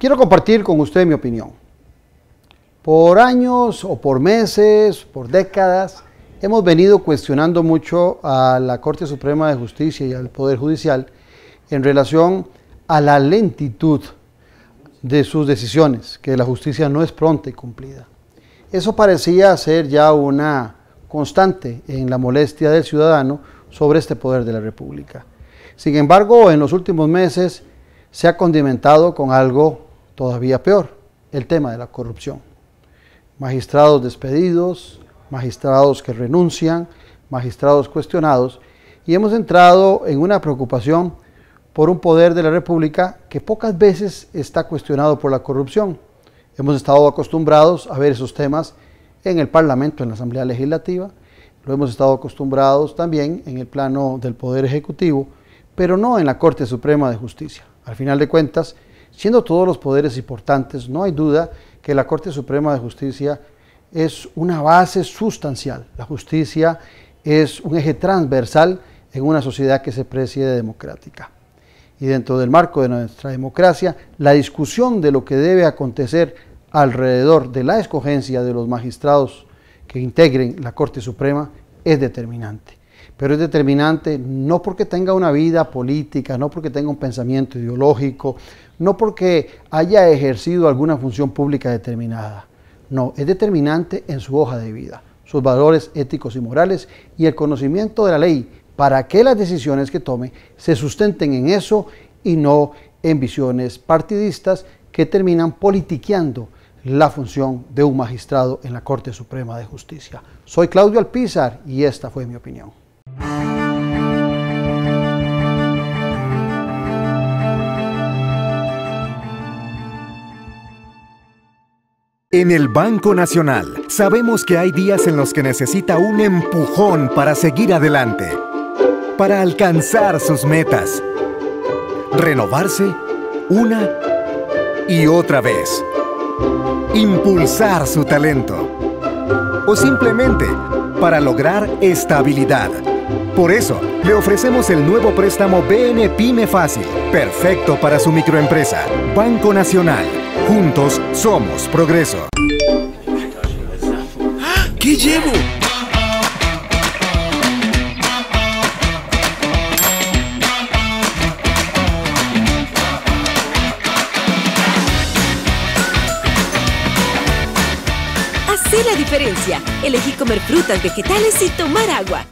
Quiero compartir con usted mi opinión. Por años o por meses, por décadas, hemos venido cuestionando mucho a la Corte Suprema de Justicia y al Poder Judicial en relación a la lentitud de sus decisiones, que la justicia no es pronta y cumplida. Eso parecía ser ya una constante en la molestia del ciudadano sobre este poder de la República. Sin embargo, en los últimos meses se ha condimentado con algo todavía peor, el tema de la corrupción. Magistrados despedidos, magistrados que renuncian, magistrados cuestionados, y hemos entrado en una preocupación por un poder de la República que pocas veces está cuestionado por la corrupción. Hemos estado acostumbrados a ver esos temas en el Parlamento, en la Asamblea Legislativa, lo hemos estado acostumbrados también en el plano del Poder Ejecutivo, pero no en la Corte Suprema de Justicia. Al final de cuentas, siendo todos los poderes importantes, no hay duda que la Corte Suprema de Justicia es una base sustancial. La justicia es un eje transversal en una sociedad que se precie democrática. Y dentro del marco de nuestra democracia, la discusión de lo que debe acontecer alrededor de la escogencia de los magistrados que integren la Corte Suprema es determinante. Pero es determinante no porque tenga una vida política, no porque tenga un pensamiento ideológico, no porque haya ejercido alguna función pública determinada. No, es determinante en su hoja de vida, sus valores éticos y morales y el conocimiento de la ley para que las decisiones que tome se sustenten en eso y no en visiones partidistas que terminan politiqueando la función de un magistrado en la Corte Suprema de Justicia. Soy Claudio Alpizar y esta fue mi opinión. En el Banco Nacional sabemos que hay días en los que necesita un empujón para seguir adelante, para alcanzar sus metas, renovarse una y otra vez, impulsar su talento o simplemente para lograr estabilidad. Por eso, le ofrecemos el nuevo préstamo BN Pyme Fácil, perfecto para su microempresa. Banco Nacional, juntos somos progreso. ¿Qué llevo? Hacé la diferencia. Elegí comer frutas, vegetales y tomar agua.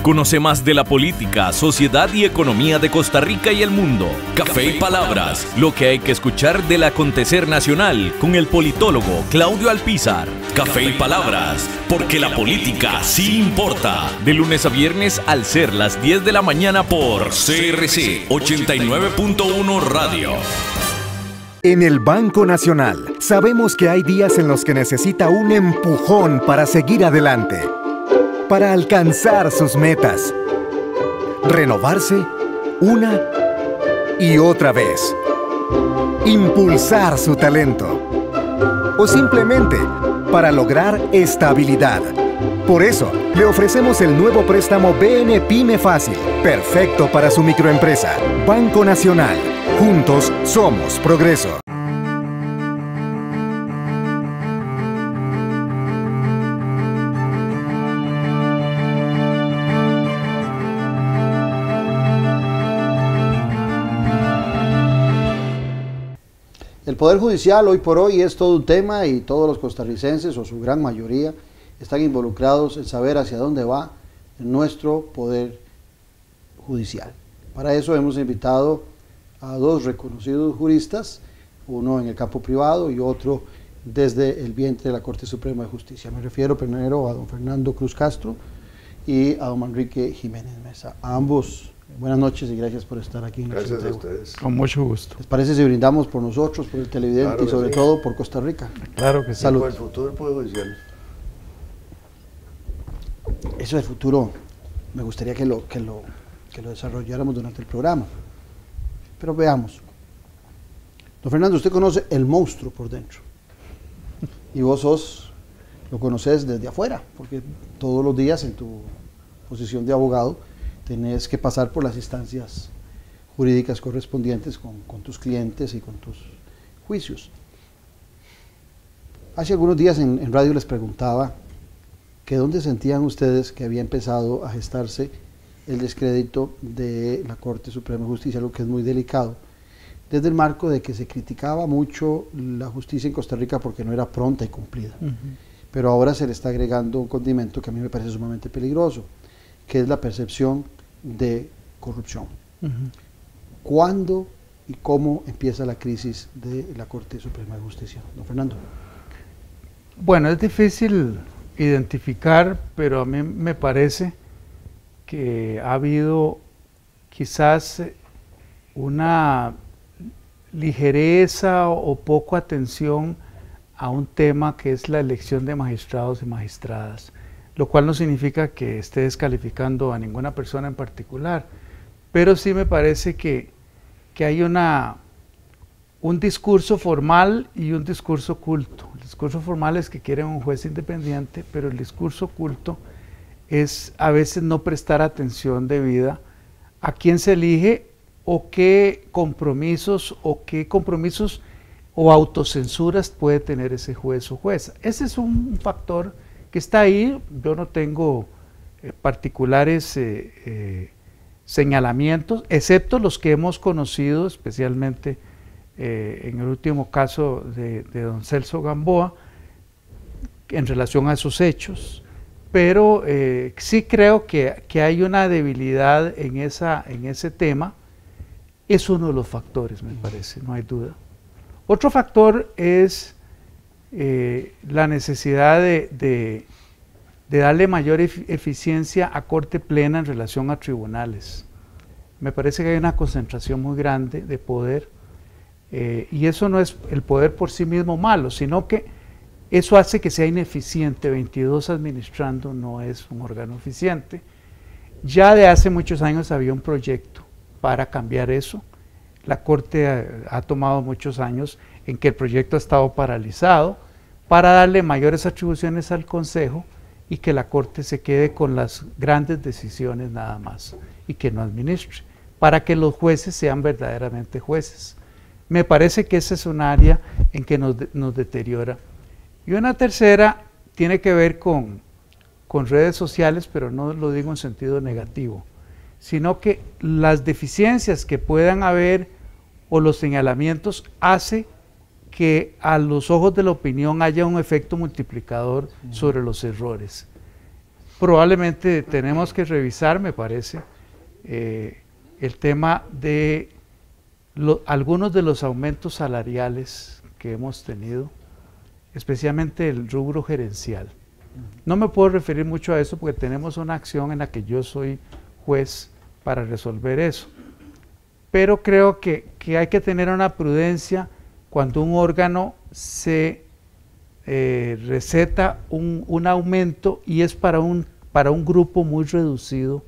Conoce más de la política, sociedad y economía de Costa Rica y el mundo. Café y Palabras, lo que hay que escuchar del acontecer nacional con el politólogo Claudio Alpizar. Café y Palabras, porque la política sí importa. De lunes a viernes al ser las 10 de la mañana por CRC 89.1 Radio. En el Banco Nacional sabemos que hay días en los que necesita un empujón para seguir adelante, para alcanzar sus metas, renovarse una y otra vez, impulsar su talento o simplemente para lograr estabilidad. Por eso, le ofrecemos el nuevo préstamo BN Pyme Fácil, perfecto para su microempresa. Banco Nacional, juntos somos progreso. El Poder Judicial hoy por hoy es todo un tema y todos los costarricenses, o su gran mayoría, están involucrados en saber hacia dónde va nuestro Poder Judicial. Para eso hemos invitado a dos reconocidos juristas, uno en el campo privado y otro desde el vientre de la Corte Suprema de Justicia. Me refiero primero a don Fernando Cruz Castro y a don Manrique Jiménez Mesa. A ambos Buenas noches y gracias por estar aquí. Gracias a ustedes. Con mucho gusto. ¿Les parece si brindamos por nosotros, por el televidente Claro y sobre sí. todo por Costa Rica? Claro que sí. Salud. Por el futuro del Poder Judicial. Eso del futuro me gustaría que lo desarrolláramos durante el programa. Pero veamos. Don Fernando, usted conoce el monstruo por dentro. Y vos lo conoces desde afuera, porque todos los días en tu posición de abogado tenés que pasar por las instancias jurídicas correspondientes con tus clientes y con tus juicios. Hace algunos días en radio les preguntaba que dónde sentían ustedes que había empezado a gestarse el descrédito de la Corte Suprema de Justicia, algo que es muy delicado, desde el marco de que se criticaba mucho la justicia en Costa Rica porque no era pronta y cumplida. Pero ahora se le está agregando un condimento que a mí me parece sumamente peligroso, que es la percepción de corrupción. ¿Cuándo y cómo empieza la crisis de la Corte Suprema de Justicia? Don Fernando. Bueno, es difícil identificar, pero a mí me parece que ha habido quizás una ligereza o poco atención a un tema que es la elección de magistrados y magistradas, lo cual no significa que esté descalificando a ninguna persona en particular, pero sí me parece que hay un discurso formal y un discurso oculto. El discurso formal es que quieren un juez independiente, pero el discurso oculto es a veces no prestar atención debida a quién se elige o qué compromisos o autocensuras puede tener ese juez o jueza. Ese es un factor que está ahí. Yo no tengo particulares señalamientos, excepto los que hemos conocido, especialmente en el último caso de don Celso Gamboa, en relación a esos hechos. Pero sí creo que hay una debilidad en ese tema. Es uno de los factores, me parece, no hay duda. Otro factor es la necesidad de darle mayor eficiencia a corte plena en relación a tribunales. Me parece que hay una concentración muy grande de poder, y eso no es el poder por sí mismo malo, sino que eso hace que sea ineficiente. 22 administrando no es un órgano eficiente. Ya de hace muchos años había un proyecto para cambiar eso. La Corte ha tomado muchos años en que el proyecto ha estado paralizado para darle mayores atribuciones al Consejo y que la Corte se quede con las grandes decisiones nada más y que no administre, para que los jueces sean verdaderamente jueces. Me parece que esa es un área en que nos deteriora. Y una tercera tiene que ver con redes sociales, pero no lo digo en sentido negativo, sino que las deficiencias que puedan haber o los señalamientos hace que a los ojos de la opinión haya un efecto multiplicador sobre los errores. Probablemente tenemos que revisar, me parece, el tema de algunos de los aumentos salariales que hemos tenido, especialmente el rubro gerencial. No me puedo referir mucho a eso porque tenemos una acción en la que yo soy juez para resolver eso. Pero creo que hay que tener una prudencia cuando un órgano se receta un aumento y es para un grupo muy reducido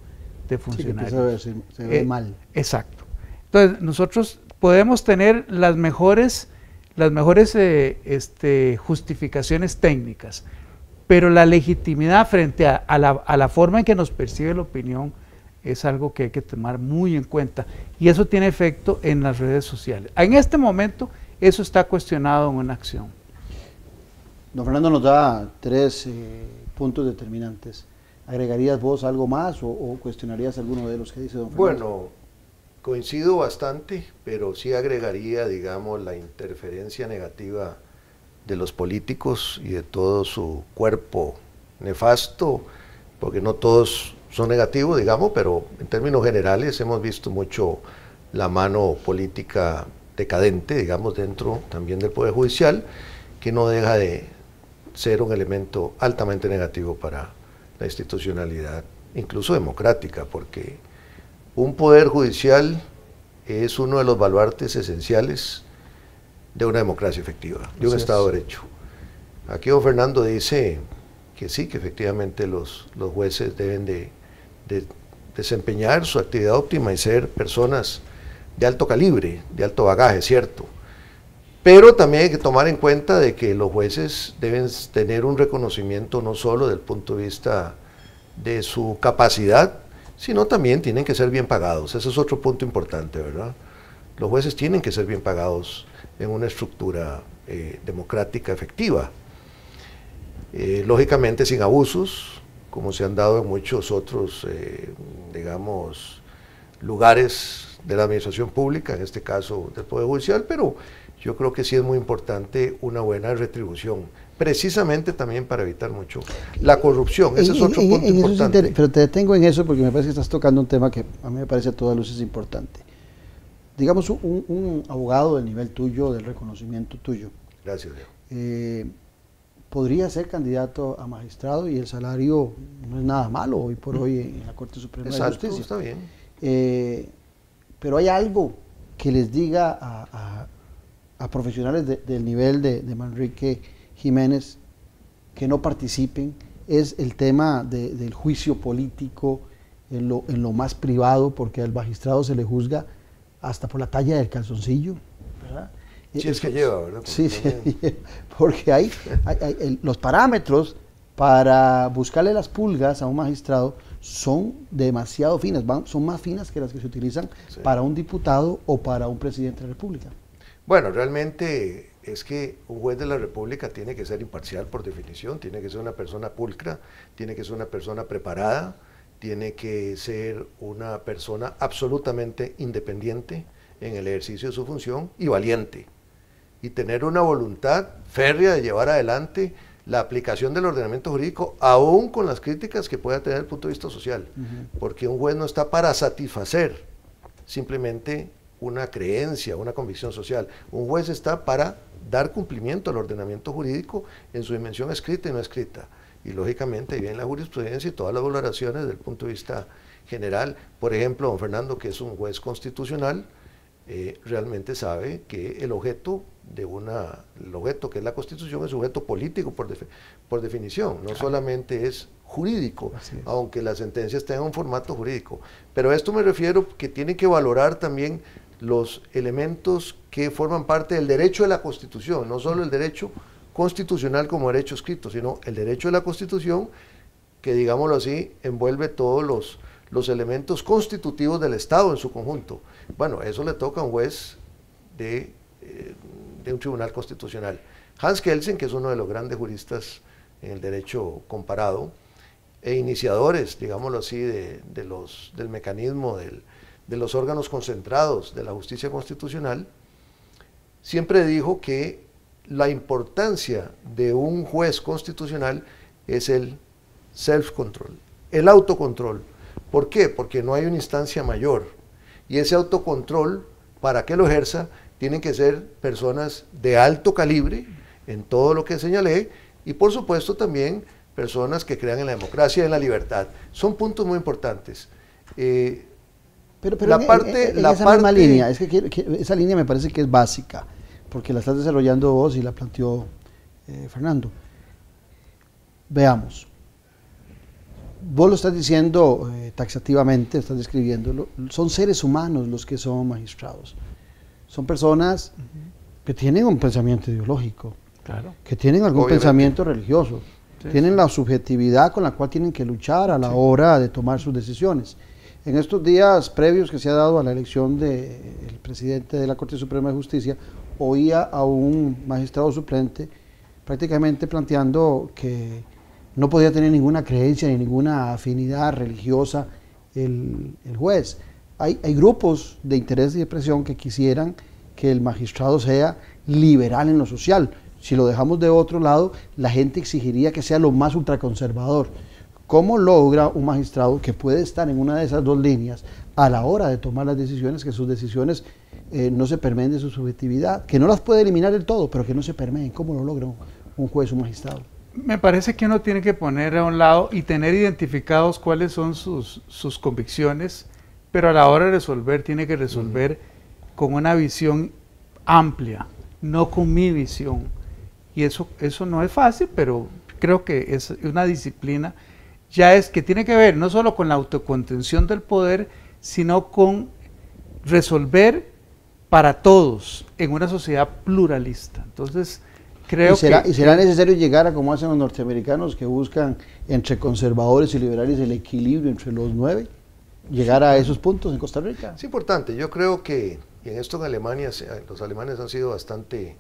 de funcionarios. Sí, que se ve mal. Exacto. Entonces, nosotros podemos tener las mejores justificaciones técnicas, pero la legitimidad frente a la forma en que nos percibe la opinión es algo que hay que tomar muy en cuenta, y eso tiene efecto en las redes sociales. En este momento eso está cuestionado en una acción. Don Fernando nos da 3 puntos determinantes. ¿Agregarías vos algo más o cuestionarías alguno de los que dice don Fernando? Bueno, coincido bastante, pero sí agregaría, digamos, la interferencia negativa de los políticos y de todo su cuerpo nefasto, porque no todos son negativos, digamos, pero en términos generales hemos visto mucho la mano política decadente, digamos, dentro también del Poder Judicial, que no deja de ser un elemento altamente negativo para la institucionalidad, incluso democrática, porque un poder judicial es uno de los baluartes esenciales de una democracia efectiva, de un Estado de Derecho. Aquí don Fernando dice que sí, que efectivamente los jueces deben de desempeñar su actividad óptima y ser personas de alto calibre, de alto bagaje, cierto. Pero también hay que tomar en cuenta de que los jueces deben tener un reconocimiento no solo desde el punto de vista de su capacidad, sino también tienen que ser bien pagados. Ese es otro punto importante, ¿verdad? Los jueces tienen que ser bien pagados en una estructura democrática efectiva. Lógicamente sin abusos, como se han dado en muchos otros, digamos, lugares de la administración pública, en este caso del Poder Judicial, pero yo creo que sí es muy importante una buena retribución, precisamente también para evitar mucho la corrupción. Ese es otro punto importante. Pero te detengo en eso porque me parece que estás tocando un tema que a mí me parece a todas luces importante. Digamos, un abogado del nivel tuyo, del reconocimiento tuyo. Gracias, Leo. Podría ser candidato a magistrado y el salario no es nada malo hoy por hoy en la Corte Suprema de Justicia. Está bien. Pero hay algo que les diga a profesionales del nivel de Manrique Jiménez que no participen, es el tema del juicio político en lo más privado, porque al magistrado se le juzga hasta por la talla del calzoncillo, ¿verdad? Sí, es que lleva, ¿verdad? Sí, porque hay los parámetros para buscarle las pulgas a un magistrado son demasiado finas, son más finas que las que se utilizan para un diputado o para un presidente de la República. Bueno, realmente es que un juez de la República tiene que ser imparcial por definición, tiene que ser una persona pulcra, tiene que ser una persona preparada, tiene que ser una persona absolutamente independiente en el ejercicio de su función y valiente, y tener una voluntad férrea de llevar adelante la aplicación del ordenamiento jurídico, aún con las críticas que pueda tener desde el punto de vista social, porque un juez no está para satisfacer simplemente una creencia, una convicción social. Un juez está para dar cumplimiento al ordenamiento jurídico en su dimensión escrita y no escrita. Y lógicamente viene la jurisprudencia y todas las valoraciones desde el punto de vista general. Por ejemplo, don Fernando, que es un juez constitucional, realmente sabe que el objeto que es la Constitución es un objeto político por definición, no solamente es jurídico, aunque las sentencias tengan un formato jurídico. Pero a esto me refiero que tienen que valorar también los elementos que forman parte del derecho de la Constitución, no solo el derecho constitucional como derecho escrito, sino el derecho de la Constitución que, digámoslo así, envuelve todos los elementos constitutivos del Estado en su conjunto. Bueno, eso le toca a un juez de un tribunal constitucional. Hans Kelsen, que es uno de los grandes juristas en el derecho comparado, e iniciadores, digámoslo así, del mecanismo de los órganos concentrados de la justicia constitucional, siempre dijo que la importancia de un juez constitucional es el self-control, el autocontrol. ¿Por qué? Porque no hay una instancia mayor, y ese autocontrol, para que lo ejerza, tienen que ser personas de alto calibre en todo lo que señalé, y por supuesto también personas que crean en la democracia y en la libertad. Son puntos muy importantes. Pero esa misma línea, es que esa línea me parece que es básica, porque la estás desarrollando vos y la planteó Fernando. Veamos. Vos lo estás diciendo taxativamente, estás describiéndolo. Son seres humanos los que son magistrados. Son personas que tienen un pensamiento ideológico, que tienen algún pensamiento religioso, tienen la subjetividad con la cual tienen que luchar a la hora de tomar sus decisiones. En estos días previos que se ha dado a la elección del presidente de la Corte Suprema de Justicia, oía a un magistrado suplente prácticamente planteando que no podía tener ninguna creencia ni ninguna afinidad religiosa el juez. Hay grupos de interés y de presión que quisieran que el magistrado sea liberal en lo social. Si lo dejamos de otro lado, la gente exigiría que sea lo más ultraconservador. ¿Cómo logra un magistrado que puede estar en una de esas dos líneas a la hora de tomar las decisiones, que sus decisiones no se permeen de su subjetividad, que no las puede eliminar del todo, pero que no se permeen? ¿Cómo lo logra un juez, un magistrado? Me parece que uno tiene que poner a un lado y tener identificados cuáles son sus convicciones pero a la hora de resolver tiene que resolver con una visión amplia, no con mi visión. Y eso no es fácil, pero creo que es una disciplina, ya es que tiene que ver no solo con la autocontención del poder, sino con resolver para todos en una sociedad pluralista. Entonces, creo ¿Y será necesario llegar a como hacen los norteamericanos, que buscan entre conservadores y liberales el equilibrio entre los 9? ¿Llegar a esos puntos en Costa Rica? Es importante, yo creo que, y en esto en Alemania, los alemanes han sido bastante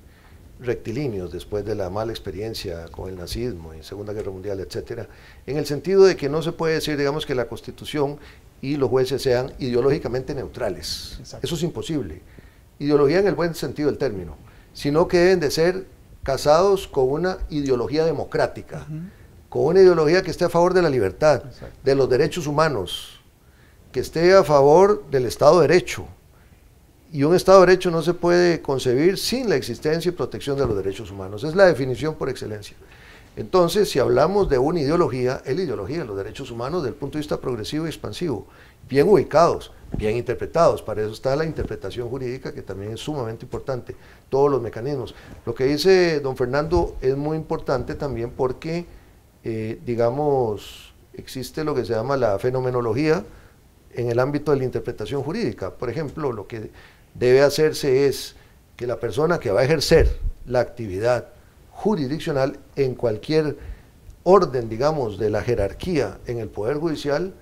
rectilíneos después de la mala experiencia con el nazismo y Segunda Guerra Mundial, etcétera, en el sentido de que no se puede decir, digamos, que la Constitución y los jueces sean ideológicamente neutrales. Exacto. Eso es imposible. Ideología en el buen sentido del término, sino que deben de ser casados con una ideología democrática, con una ideología que esté a favor de la libertad, de los derechos humanos, que esté a favor del Estado de Derecho. Y un Estado de Derecho no se puede concebir sin la existencia y protección de los derechos humanos. Es la definición por excelencia. Entonces, si hablamos de una ideología, es la ideología de los derechos humanos desde el punto de vista progresivo y expansivo, bien ubicados, bien interpretados. Para eso está la interpretación jurídica, que también es sumamente importante, todos los mecanismos. Lo que dice don Fernando es muy importante también porque, digamos, existe lo que se llama la fenomenología en el ámbito de la interpretación jurídica. Por ejemplo, lo que debe hacerse es que la persona que va a ejercer la actividad jurisdiccional en cualquier orden, digamos, de la jerarquía en el Poder Judicial,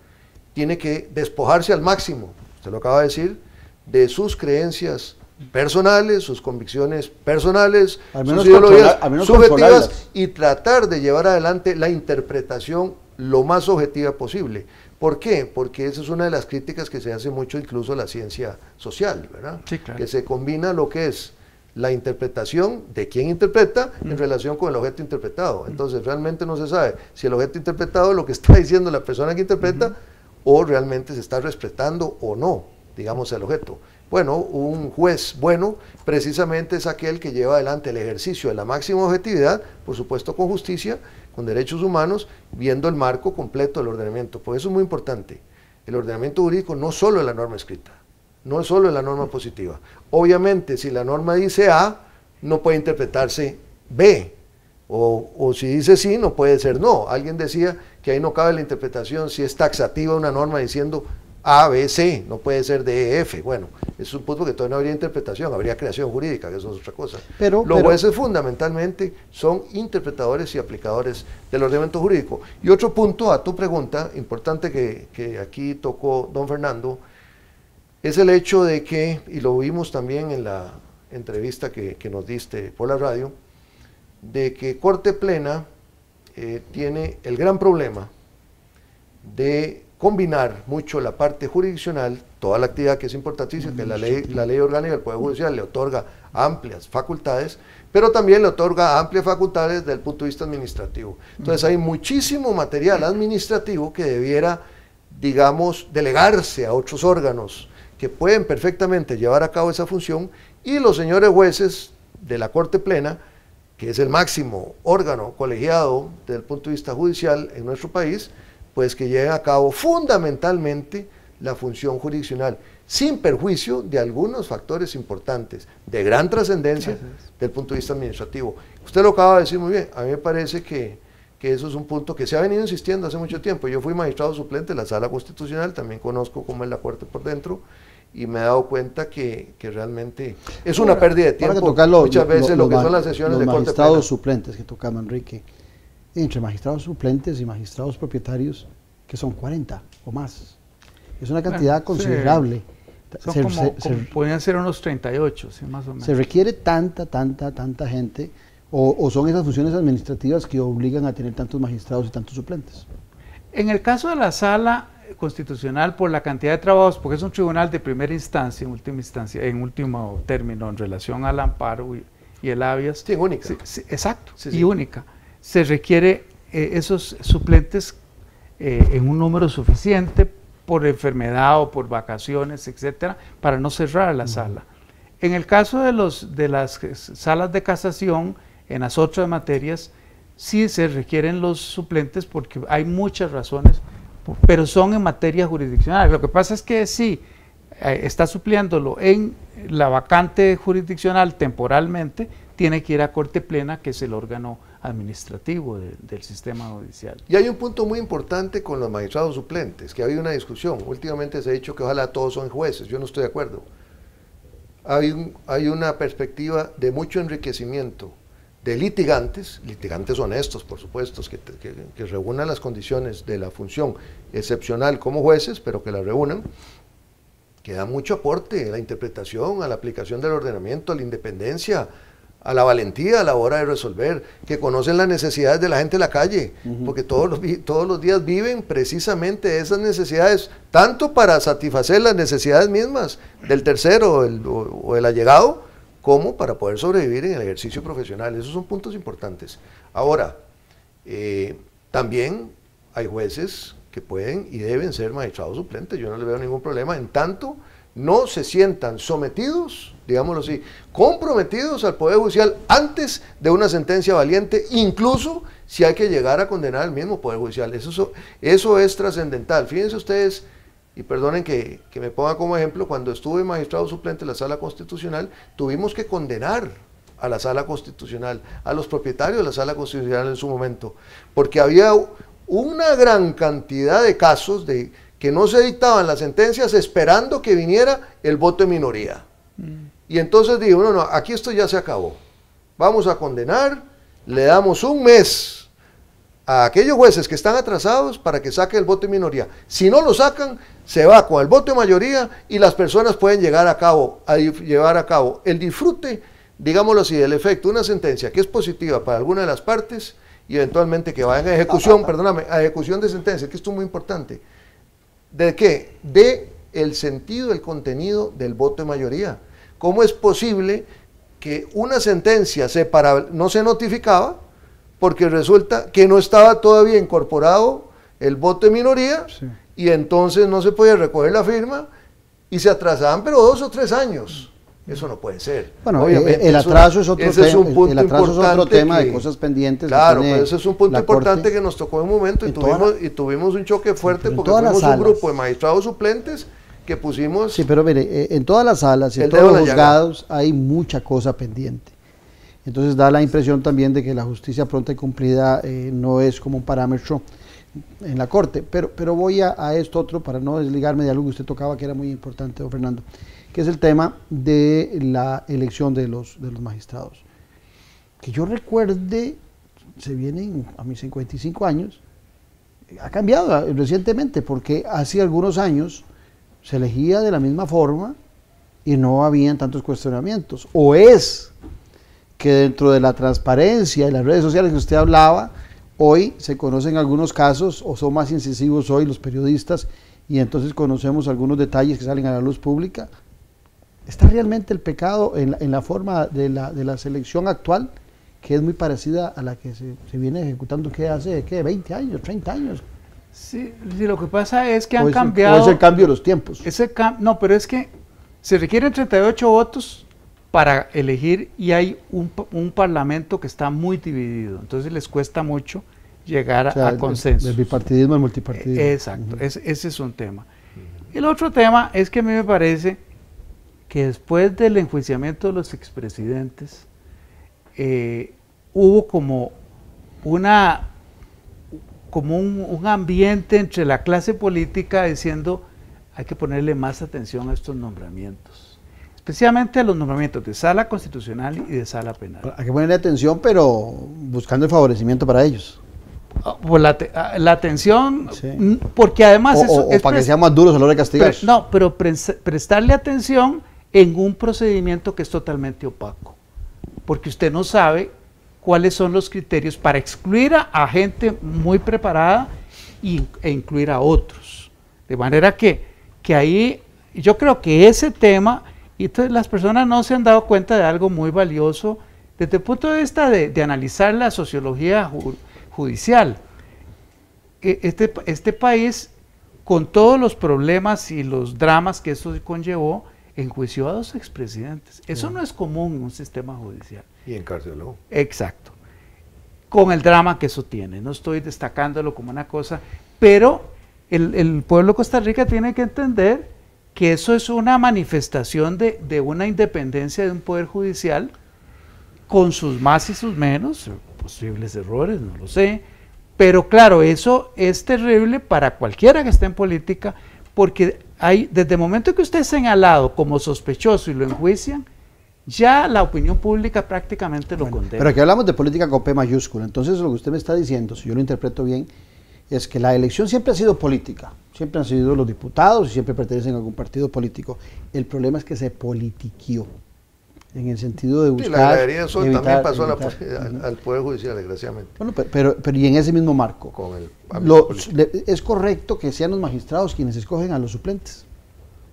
tiene que despojarse al máximo, usted lo acaba de decir, de sus creencias personales, sus convicciones personales, sus ideologías subjetivas, y tratar de llevar adelante la interpretación lo más objetiva posible. ¿Por qué? Porque esa es una de las críticas que se hace mucho incluso a la ciencia social, ¿verdad? Sí, claro. Que se combina lo que es la interpretación de quién interpreta en relación con el objeto interpretado. Entonces realmente no se sabe si el objeto interpretado es lo que está diciendo la persona que interpreta o realmente se está respetando o no, digamos, el objeto. Bueno, un juez bueno precisamente es aquel que lleva adelante el ejercicio de la máxima objetividad, por supuesto con justicia, con derechos humanos, viendo el marco completo del ordenamiento. Por eso es muy importante. El ordenamiento jurídico no solo es la norma escrita, no es solo la norma positiva. Obviamente, si la norma dice A, no puede interpretarse B, o si dice sí, no puede ser no. Alguien decía que ahí no cabe la interpretación si es taxativa una norma diciendo A, B, C, no puede ser D, E, F. Bueno, es un punto que todavía no habría interpretación, habría creación jurídica, que eso es otra cosa. Los jueces fundamentalmente son interpretadores y aplicadores del ordenamiento jurídico. Y otro punto a tu pregunta, importante que aquí tocó don Fernando, es el hecho de que, y lo vimos también en la entrevista que nos diste por la radio, de que Corte Plena tiene el gran problema de combinar mucho la parte jurisdiccional, toda la actividad que es importantísima, que la ley orgánica del Poder Judicial le otorga amplias facultades, pero también le otorga amplias facultades desde el punto de vista administrativo. Entonces hay muchísimo material administrativo que debiera, digamos, delegarse a otros órganos que pueden perfectamente llevar a cabo esa función, y los señores jueces de la Corte Plena, que es el máximo órgano colegiado desde el punto de vista judicial en nuestro país, pues que lleven a cabo fundamentalmente la función jurisdiccional, sin perjuicio de algunos factores importantes, de gran trascendencia desde el punto de vista administrativo. Usted lo acaba de decir muy bien, a mí me parece que eso es un punto que se ha venido insistiendo hace mucho tiempo. Yo fui magistrado suplente de la Sala Constitucional, también conozco cómo es la Corte por dentro, y me he dado cuenta que realmente es una pérdida de tiempo, muchas veces lo que son las sesiones de Corte Plena. Los magistrados suplentes que tocaba Enrique, entre magistrados suplentes y magistrados propietarios, que son 40 o más. Es una cantidad considerable. Podrían ser unos 38, sí, más o menos. Se requiere tanta gente, o son esas funciones administrativas que obligan a tener tantos magistrados y tantos suplentes. En el caso de la Sala Constitucional, por la cantidad de trabajos, porque es un tribunal de primera instancia, en último término, en relación al amparo y el habeas. Sí, única. Exacto, y única. Se requiere esos suplentes en un número suficiente por enfermedad o por vacaciones, etcétera, para no cerrar la sala. En el caso de las salas de casación, en las otras materias, sí se requieren los suplentes porque hay muchas razones pero son en materia jurisdiccional. Lo que pasa es que sí, está supliéndolo en la vacante jurisdiccional temporalmente, tiene que ir a Corte Plena, que es el órgano administrativo del sistema judicial. Y hay un punto muy importante con los magistrados suplentes, que ha habido una discusión. Últimamente se ha dicho que ojalá todos son jueces, yo no estoy de acuerdo. Hay una perspectiva de mucho enriquecimiento de litigantes honestos, por supuesto, que reúnan las condiciones de la función excepcional como jueces, pero que la reúnan, que da mucho aporte a la interpretación, a la aplicación del ordenamiento, a la independencia, a la valentía a la hora de resolver, que conocen las necesidades de la gente en la calle, porque todos los días viven precisamente esas necesidades, tanto para satisfacer las necesidades mismas del tercero o el allegado, como para poder sobrevivir en el ejercicio profesional. Esos son puntos importantes. Ahora, también hay jueces que pueden y deben ser magistrados suplentes, yo no le veo ningún problema, en tanto no se sientan sometidos, digámoslo así, comprometidos al Poder Judicial antes de una sentencia valiente, incluso si hay que llegar a condenar al mismo Poder Judicial. Eso es trascendental. Fíjense ustedes, y perdonen que me ponga como ejemplo, cuando estuve magistrado suplente en la Sala Constitucional, tuvimos que condenar a la Sala Constitucional, a los propietarios de la Sala Constitucional en su momento, porque había una gran cantidad de casos que no se dictaban las sentencias esperando que viniera el voto de minoría. Y entonces dijo, no, aquí esto ya se acabó. Vamos a condenar, le damos un mes a aquellos jueces que están atrasados para que saque el voto de minoría. Si no lo sacan, se va con el voto de mayoría y las personas pueden llevar a cabo el disfrute, digámoslo así, del efecto de una sentencia que es positiva para alguna de las partes y eventualmente que vayan a ejecución, a ejecución de sentencia, que esto es muy importante. ¿De qué? De el sentido, el contenido del voto de mayoría. ¿Cómo es posible que una sentencia no se notificaba porque resulta que no estaba todavía incorporado el voto de minoría, sí, y entonces no se podía recoger la firma y se atrasaban pero 2 o 3 años? Eso no puede ser. Bueno, obviamente, el atraso es otro tema de cosas pendientes. Claro, pero ese es un punto importante que nos tocó en un momento y tuvimos un choque fuerte porque fuimos un grupo de magistrados suplentes que pusimos... Sí, pero mire, en todas las salas y en todos los juzgados hay mucha cosa pendiente. Entonces da la impresión también de que la justicia pronta y cumplida no es como un parámetro en la Corte. Pero voy a esto otro para no desligarme de algo que usted tocaba que era muy importante, don Fernando, que es el tema de la elección de los magistrados. Que yo recuerde, se vienen a mis 55 años, ha cambiado recientemente, porque hace algunos años se elegía de la misma forma y no habían tantos cuestionamientos. O es que dentro de la transparencia y las redes sociales que usted hablaba, hoy se conocen algunos casos o son más incisivos hoy los periodistas y entonces conocemos algunos detalles que salen a la luz pública. ¿Está realmente el pecado en la forma de la selección actual, que es muy parecida a la que se viene ejecutando que hace 20 años, 30 años? Sí, lo que pasa es que han cambiado... ¿O es el cambio de los tiempos? No, pero es que se requieren 38 votos para elegir y hay un parlamento que está muy dividido, entonces les cuesta mucho llegar a consenso. Del bipartidismo al multipartidismo. Exacto, ese es un tema. El otro tema es que a mí me parece que después del enjuiciamiento de los expresidentes, hubo como un ambiente entre la clase política diciendo hay que ponerle más atención a estos nombramientos, especialmente a los nombramientos de sala constitucional y de sala penal. Hay que ponerle atención, pero buscando el favorecimiento para ellos. Por la atención, sí, porque además o para que sean más duros a la hora de castigar. Pero prestarle atención en un procedimiento que es totalmente opaco, porque usted no sabe cuáles son los criterios para excluir a gente muy preparada e incluir a otros. De manera que ahí yo creo que ese tema, y entonces las personas no se han dado cuenta de algo muy valioso desde el punto de vista de analizar la sociología judicial. Este país, con todos los problemas y los dramas que eso conllevó, enjuició a 2 expresidentes. Eso no es común en un sistema judicial. Y encarceló. Exacto. Con el drama que eso tiene. No estoy destacándolo como una cosa, pero el pueblo de Costa Rica tiene que entender que eso es una manifestación de una independencia de un poder judicial con sus más y sus menos, posibles errores, no lo sé, pero claro, eso es terrible para cualquiera que esté en política, porque desde el momento que usted es señalado como sospechoso y lo enjuician, ya la opinión pública prácticamente lo condena. Pero aquí hablamos de política con P mayúscula, entonces lo que usted me está diciendo, si yo lo interpreto bien, es que la elección siempre ha sido política, siempre han sido los diputados y siempre pertenecen a algún partido político. El problema es que se politiqueó, en el sentido de buscar... Sí, la gradería eso también pasó al Poder Judicial, desgraciadamente. Bueno, pero y en ese mismo marco, Con el ¿es correcto que sean los magistrados quienes escogen a los suplentes?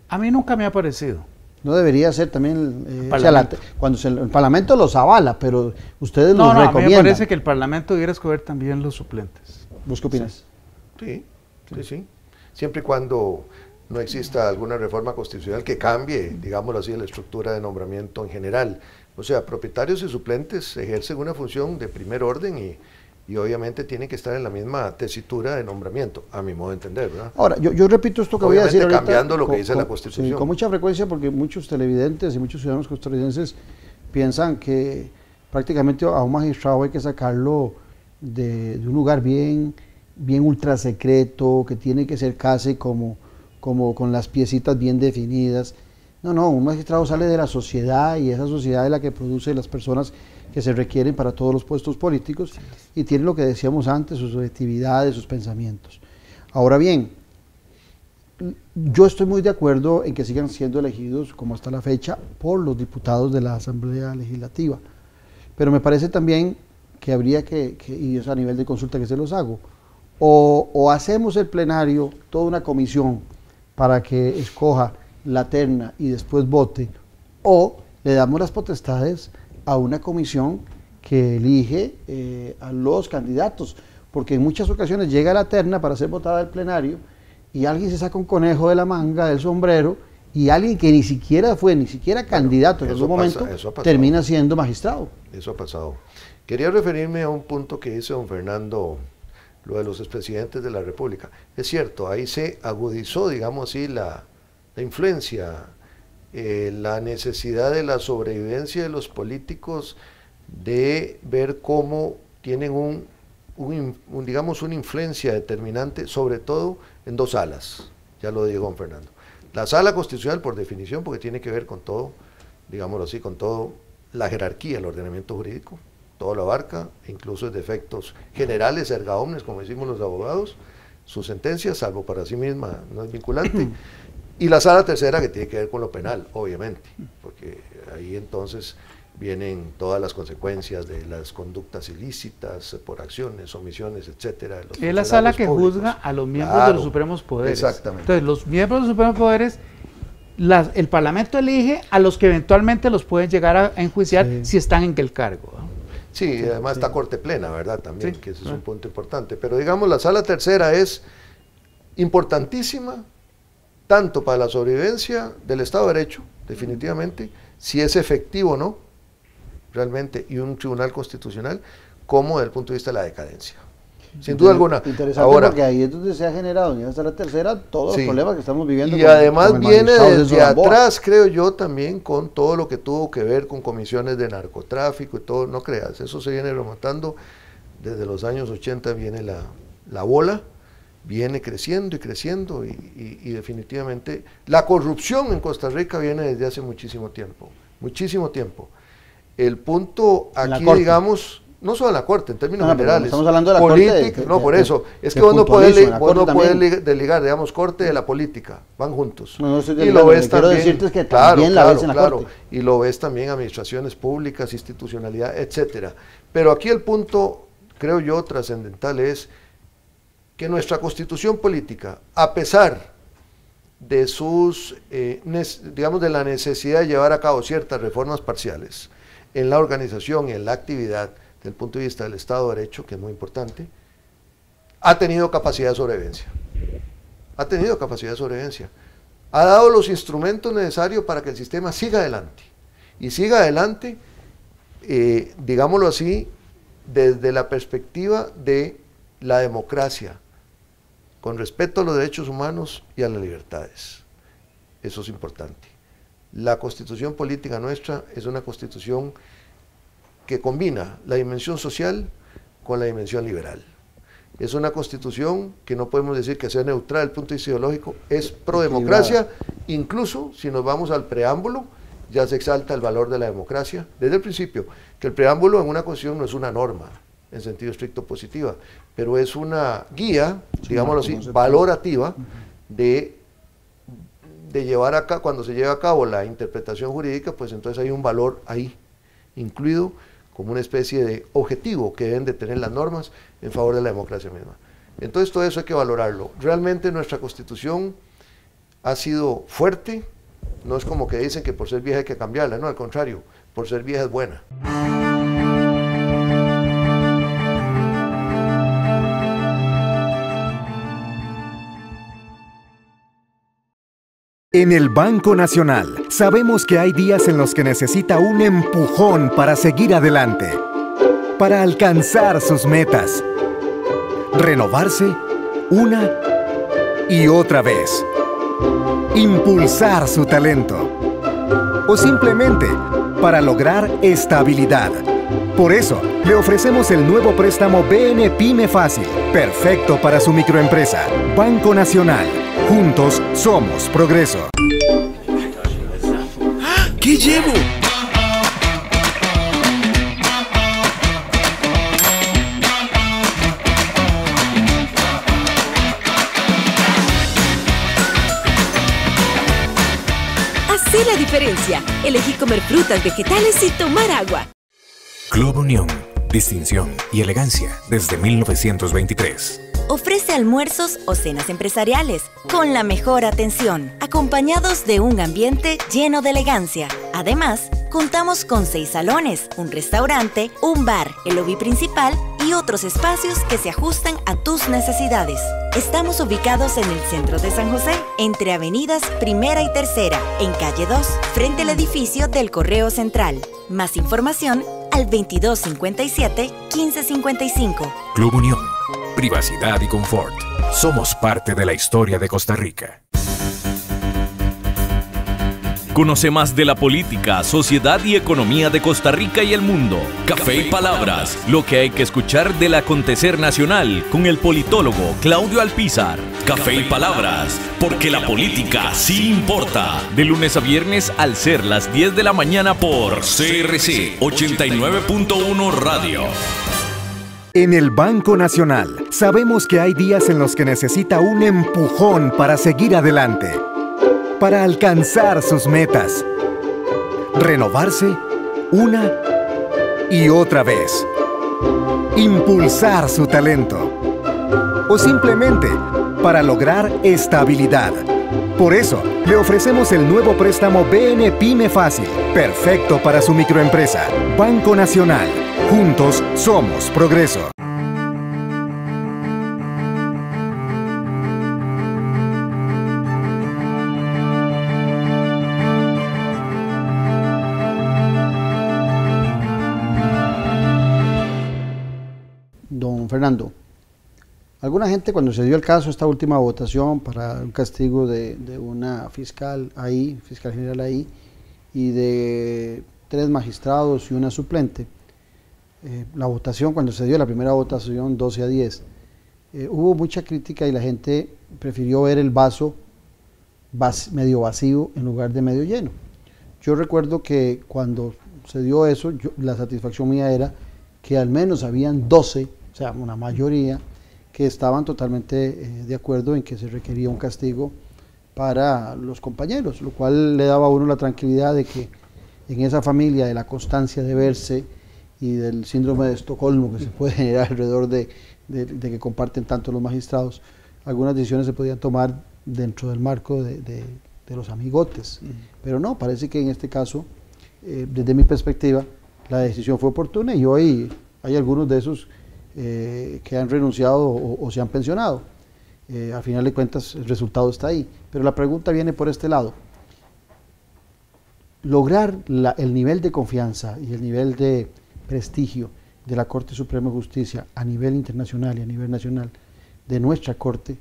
A mí nunca me ha parecido. No debería ser también, Parlamento. cuando el Parlamento los avala, pero ustedes los No, a mí recomiendan. me parece que el Parlamento debiera escoger también los suplentes. ¿Vos qué opinas? Sí. Siempre y cuando no exista alguna reforma constitucional que cambie, digámoslo así, la estructura de nombramiento en general. O sea, propietarios y suplentes ejercen una función de primer orden y obviamente tienen que estar en la misma tesitura de nombramiento, a mi modo de entender, ¿verdad? Ahora, yo repito esto que voy a decir ahorita, cambiando lo que dice la Constitución. Sí, con mucha frecuencia, porque muchos televidentes y muchos ciudadanos costarricenses piensan que prácticamente a un magistrado hay que sacarlo de un lugar bien ultra secreto, que tiene que ser casi como con las piecitas bien definidas. No, un magistrado sale de la sociedad y esa sociedad es la que produce las personas que se requieren para todos los puestos políticos y tiene lo que decíamos antes, sus subjetividades, sus pensamientos. Ahora bien, yo estoy muy de acuerdo en que sigan siendo elegidos, como hasta la fecha, por los diputados de la Asamblea Legislativa, pero me parece también que habría y es a nivel de consulta que se los hago, o hacemos el plenario, toda una comisión para que escoja la terna y después vote, o le damos las potestades a una comisión que elige a los candidatos, porque en muchas ocasiones llega la terna para ser votada al plenario y alguien se saca un conejo de la manga, del sombrero, y alguien que ni siquiera candidato en algún momento termina siendo magistrado. Eso ha pasado. Quería referirme a un punto que dice don Fernando, lo de los expresidentes de la República. Es cierto, ahí se agudizó, digamos así, la influencia, la necesidad de la sobrevivencia de los políticos, de ver cómo tienen digamos una influencia determinante, sobre todo en dos salas, ya lo dijo don Fernando. La sala constitucional, por definición, porque tiene que ver con todo, digámoslo así, con todo la jerarquía, el ordenamiento jurídico, todo lo abarca, incluso de efectos generales, erga omnes, como decimos los abogados, su sentencia, salvo para sí misma, no es vinculante. Y la sala tercera, que tiene que ver con lo penal, obviamente, porque ahí entonces vienen todas las consecuencias de las conductas ilícitas por acciones, omisiones, etcétera. Es la sala que juzga a los miembros de los supremos poderes. Exactamente. Entonces, los miembros de los supremos poderes, el Parlamento elige a los que eventualmente los pueden llegar a enjuiciar si están en el cargo, ¿no? Sí, además está corte plena, ¿verdad? También, que ese es un punto importante. Pero digamos, la sala tercera es importantísima, tanto para la sobrevivencia del Estado de Derecho, definitivamente, si es efectivo o no, realmente, y un tribunal constitucional, como desde el punto de vista de la decadencia. Sin duda alguna. Interesante, ahora, porque ahí es donde se ha generado, en esta la tercera, todos los problemas que estamos viviendo. Y además viene desde atrás, creo yo, también con todo lo que tuvo que ver con comisiones de narcotráfico y todo, no creas, eso se viene remontando desde los años 80, viene la bola, viene creciendo y creciendo y definitivamente la corrupción en Costa Rica viene desde hace muchísimo tiempo. El punto aquí, digamos, no solo en la Corte, en términos generales, estamos hablando de la política, Corte por eso, es que vos no puedes desligar, digamos, Corte de la política, van juntos. No estoy y lo ves quiero también, decirte que también la ves en la Corte. Y lo ves también administraciones públicas, institucionalidad, etcétera. Pero aquí el punto, creo yo, trascendental es que nuestra Constitución política, a pesar de sus, digamos, de la necesidad de llevar a cabo ciertas reformas parciales en la organización y en la actividad, desde el punto de vista del Estado de Derecho, que es muy importante, ha tenido capacidad de sobrevivencia. Ha dado los instrumentos necesarios para que el sistema siga adelante. Y siga adelante, digámoslo así, desde la perspectiva de la democracia con respeto a los derechos humanos y a las libertades. Eso es importante. La constitución política nuestra es una constitución que combina la dimensión social con la dimensión liberal. Es una constitución que no podemos decir que sea neutral desde el punto de vista ideológico, es pro democracia, incluso si nos vamos al preámbulo, ya se exalta el valor de la democracia desde el principio, que el preámbulo en una constitución no es una norma en sentido estricto positiva, pero es una guía, digámoslo así, valorativa de llevar acá, cuando se lleva a cabo la interpretación jurídica, pues entonces hay un valor ahí incluido como una especie de objetivo que deben de tener las normas en favor de la democracia misma. Entonces todo eso hay que valorarlo. Realmente nuestra Constitución ha sido fuerte, no es como que dicen que por ser vieja hay que cambiarla, no, al contrario, por ser vieja es buena. En el Banco Nacional sabemos que hay días en los que necesita un empujón para seguir adelante, para alcanzar sus metas, renovarse una y otra vez, impulsar su talento o simplemente para lograr estabilidad. Por eso, le ofrecemos el nuevo préstamo BN Pyme Fácil, perfecto para su microempresa. Banco Nacional. Juntos somos progreso. ¿Qué llevo? Hacé la diferencia. Elegí comer frutas, vegetales y tomar agua. Club Unión, distinción y elegancia desde 1923. Ofrece almuerzos o cenas empresariales con la mejor atención, acompañados de un ambiente lleno de elegancia. Además, contamos con 6 salones, un restaurante, un bar, el lobby principal y otros espacios que se ajustan a tus necesidades. Estamos ubicados en el centro de San José, entre avenidas Primera y Tercera, en calle 2, frente al edificio del Correo Central. Más información al 2257-1555. Club Unión, privacidad y confort. Somos parte de la historia de Costa Rica. Conoce más de la política, sociedad y economía de Costa Rica y el mundo. Café y Palabras, lo que hay que escuchar del acontecer nacional con el politólogo Claudio Alpizar. Café y Palabras, porque la política sí importa. De lunes a viernes al ser las 10 de la mañana por CRC 89.1 Radio. En el Banco Nacional sabemos que hay días en los que necesita un empujón para seguir adelante, para alcanzar sus metas, renovarse una y otra vez, impulsar su talento o simplemente para lograr estabilidad. Por eso, le ofrecemos el nuevo préstamo BN Pyme Fácil, perfecto para su microempresa. Banco Nacional. Juntos somos progreso. Don Fernando, alguna gente cuando se dio el caso, esta última votación para un castigo de una fiscal ahí, fiscal general ahí, y de 3 magistrados y una suplente, la votación, cuando se dio la primera votación 12-10, hubo mucha crítica y la gente prefirió ver el vaso medio vacío en lugar de medio lleno. Yo recuerdo que cuando se dio eso, la satisfacción mía era que al menos habían 12, o sea, una mayoría, que estaban totalmente de acuerdo en que se requería un castigo para los compañeros, lo cual le daba a uno la tranquilidad de que en esa familia de la constancia de verse y del síndrome de Estocolmo que se puede generar alrededor de que comparten tanto los magistrados, algunas decisiones se podían tomar dentro del marco de los amigotes, pero no, parece que en este caso, desde mi perspectiva, la decisión fue oportuna y hoy hay algunos de esos que han renunciado o se han pensionado. Al final de cuentas el resultado está ahí, pero la pregunta viene por este lado. Lograr el nivel de confianza y el nivel de prestigio de la Corte Suprema de Justicia a nivel internacional y a nivel nacional de nuestra Corte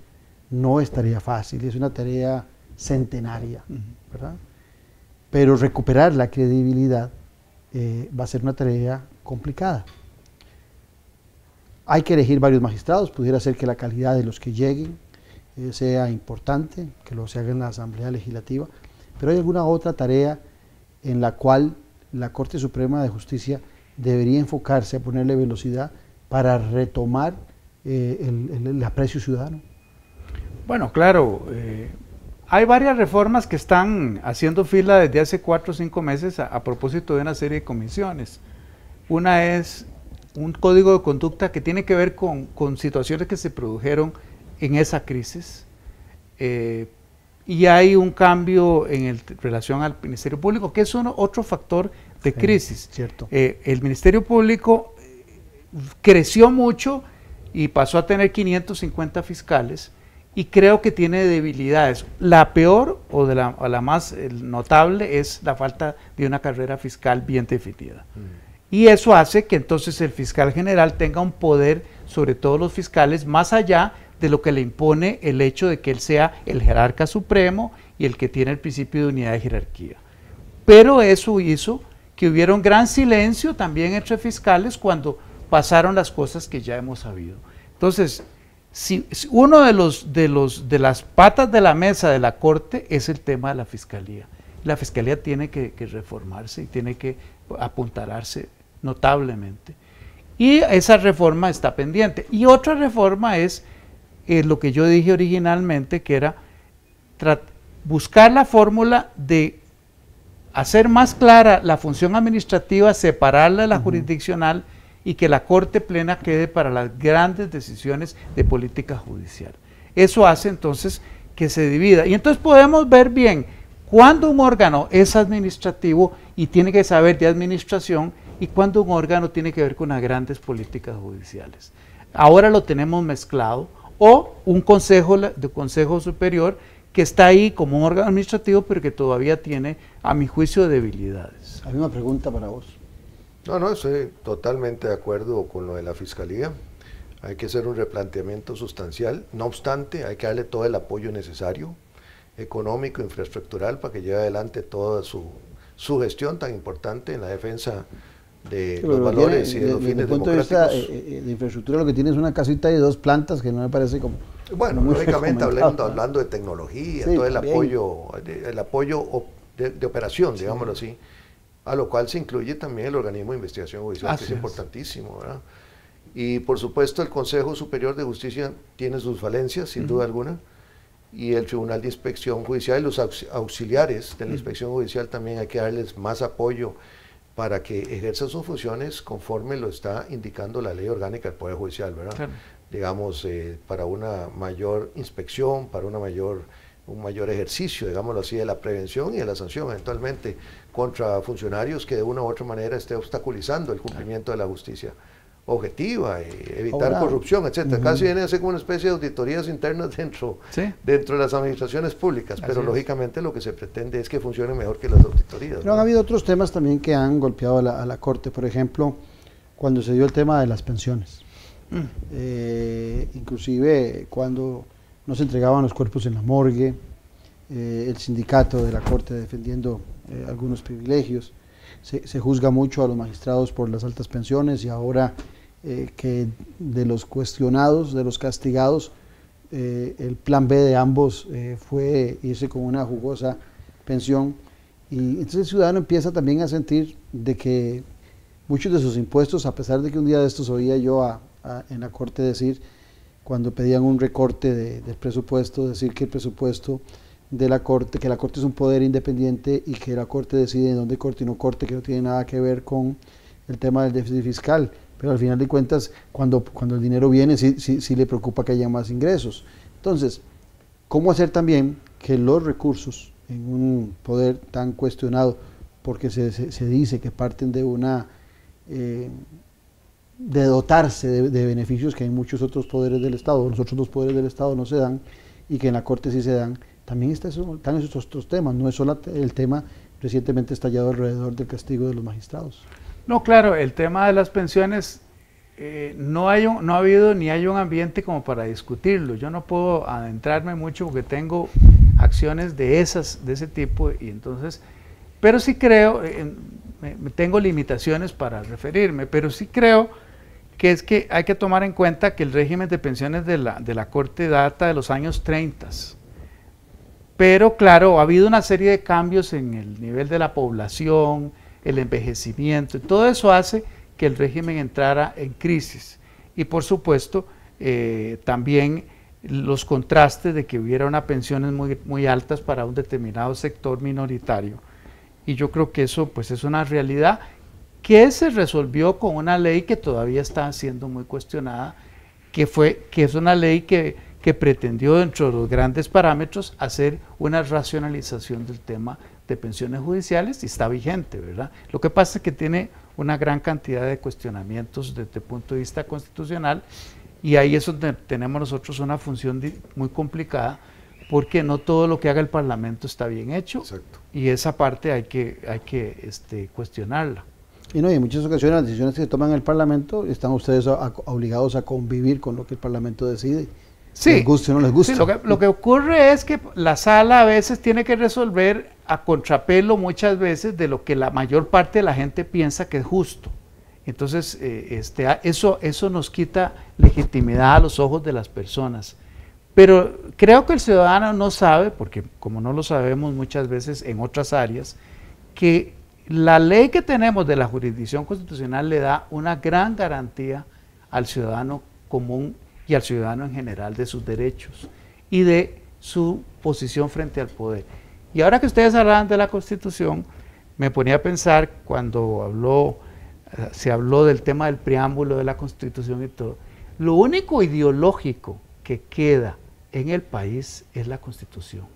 no es tarea fácil, es una tarea centenaria, ¿verdad? Pero recuperar la credibilidad va a ser una tarea complicada. Hay que elegir varios magistrados, pudiera ser que la calidad de los que lleguen sea importante, que lo se haga en la Asamblea Legislativa, pero hay alguna otra tarea en la cual la Corte Suprema de Justicia debería enfocarse a ponerle velocidad para retomar el aprecio ciudadano. Bueno, claro, hay varias reformas que están haciendo fila desde hace 4 o 5 meses a propósito de una serie de comisiones. Una es un código de conducta que tiene que ver con situaciones que se produjeron en esa crisis, y hay un cambio en relación al Ministerio Público, que es otro factor de crisis. Cierto. El Ministerio Público creció mucho y pasó a tener 550 fiscales, y creo que tiene debilidades. La peor o la más notable es la falta de una carrera fiscal bien definida. Y eso hace que entonces el fiscal general tenga un poder sobre todos los fiscales, más allá de lo que le impone el hecho de que él sea el jerarca supremo y el que tiene el principio de unidad de jerarquía. Pero eso hizo que hubiera un gran silencio también entre fiscales cuando pasaron las cosas que ya hemos sabido. Entonces, si uno de las patas de la mesa de la Corte es el tema de la Fiscalía. La Fiscalía tiene que reformarse y tiene que apuntalarse notablemente. Y esa reforma está pendiente. Y otra reforma es lo que yo dije originalmente, que era buscar la fórmula de hacer más clara la función administrativa, separarla de la jurisdiccional, y que la Corte Plena quede para las grandes decisiones de política judicial. Eso hace entonces que se divida. Y entonces podemos ver bien cuándo un órgano es administrativo y tiene que saber de administración, y cuándo un órgano tiene que ver con las grandes políticas judiciales. Ahora lo tenemos mezclado, o un consejo superior que está ahí como un órgano administrativo, pero que todavía tiene, a mi juicio, debilidades. Hay una pregunta para vos. No, estoy totalmente de acuerdo con lo de la Fiscalía. Hay que hacer un replanteamiento sustancial. No obstante, hay que darle todo el apoyo necesario, económico, infraestructural, para que lleve adelante toda su gestión tan importante en la defensa de los valores y de los fines democráticos. Desde el punto de vista de infraestructura, lo que tiene es una casita de 2 plantas, que no me parece como... Bueno, muy lógicamente hablando de tecnología, sí, todo el apoyo de operación, digámoslo así, a lo cual se incluye también el organismo de investigación judicial, que es importantísimo, ¿verdad? Y por supuesto el Consejo Superior de Justicia tiene sus falencias, sin duda alguna, y el Tribunal de Inspección Judicial y los auxiliares de la Inspección Judicial también hay que darles más apoyo para que ejerzan sus funciones conforme lo está indicando la Ley Orgánica del Poder Judicial, ¿verdad? Claro. Digamos, para una mayor inspección, para un mayor ejercicio, digámoslo así, de la prevención y de la sanción eventualmente contra funcionarios que de una u otra manera esté obstaculizando el cumplimiento de la justicia objetiva, evitar corrupción, etcétera. Casi viene a ser como una especie de auditorías internas dentro de las administraciones públicas, pero lógicamente lo que se pretende es que funcione mejor que las auditorías. Pero han habido otros temas también que han golpeado a la Corte, por ejemplo, cuando se dio el tema de las pensiones. Inclusive cuando no se entregaban los cuerpos en la morgue, el sindicato de la Corte defendiendo algunos privilegios, se juzga mucho a los magistrados por las altas pensiones, y ahora que de los cuestionados, de los castigados, el plan B de ambos fue irse con una jugosa pensión, y entonces el ciudadano empieza también a sentir de que muchos de sus impuestos, a pesar de que un día de estos oía yo en la Corte decir, cuando pedían un recorte del presupuesto, decir que el presupuesto de la Corte, que la Corte es un poder independiente y que la Corte decide en dónde corte y no corte, que no tiene nada que ver con el tema del déficit fiscal, pero al final de cuentas, cuando el dinero viene, sí le preocupa que haya más ingresos. Entonces, ¿cómo hacer también que los recursos en un poder tan cuestionado, porque se dice que parten de de dotarse de beneficios que en muchos otros poderes del Estado, los otros 2 poderes del Estado no se dan, y que en la Corte sí se dan? También están esos otros temas, no es solo el tema recientemente estallado alrededor del castigo de los magistrados. No, claro, el tema de las pensiones no ha habido ni hay un ambiente como para discutirlo. Yo no puedo adentrarme mucho porque tengo acciones de ese tipo, y entonces, pero sí creo, tengo limitaciones para referirme, pero sí creo que es que hay que tomar en cuenta que el régimen de pensiones de la Corte data de los años 30, pero claro, ha habido una serie de cambios en el nivel de la población, el envejecimiento, y todo eso hace que el régimen entrara en crisis, y por supuesto también los contrastes de que hubiera unas pensiones muy altas para un determinado sector minoritario, y yo creo que eso pues es una realidad que se resolvió con una ley que todavía está siendo muy cuestionada, que es una ley que pretendió, dentro de los grandes parámetros, hacer una racionalización del tema de pensiones judiciales, y está vigente, ¿verdad? Lo que pasa es que tiene una gran cantidad de cuestionamientos desde el punto de vista constitucional, y ahí es donde tenemos nosotros una función muy complicada, porque no todo lo que haga el Parlamento está bien hecho. Exacto. Y esa parte hay que cuestionarla. Y no, y en muchas ocasiones las decisiones que se toman en el Parlamento están ustedes obligados a convivir con lo que el Parlamento decide. Sí, les guste o no les guste. Sí, lo que ocurre es que la sala a veces tiene que resolver a contrapelo muchas veces de lo que la mayor parte de la gente piensa que es justo. Entonces eso nos quita legitimidad a los ojos de las personas. Pero creo que el ciudadano no sabe, porque como no lo sabemos muchas veces en otras áreas, que la ley que tenemos de la jurisdicción constitucional le da una gran garantía al ciudadano común y al ciudadano en general de sus derechos y de su posición frente al poder. Y ahora que ustedes hablaban de la Constitución, me ponía a pensar cuando se habló del tema del preámbulo de la Constitución y todo, lo único ideológico que queda en el país es la Constitución,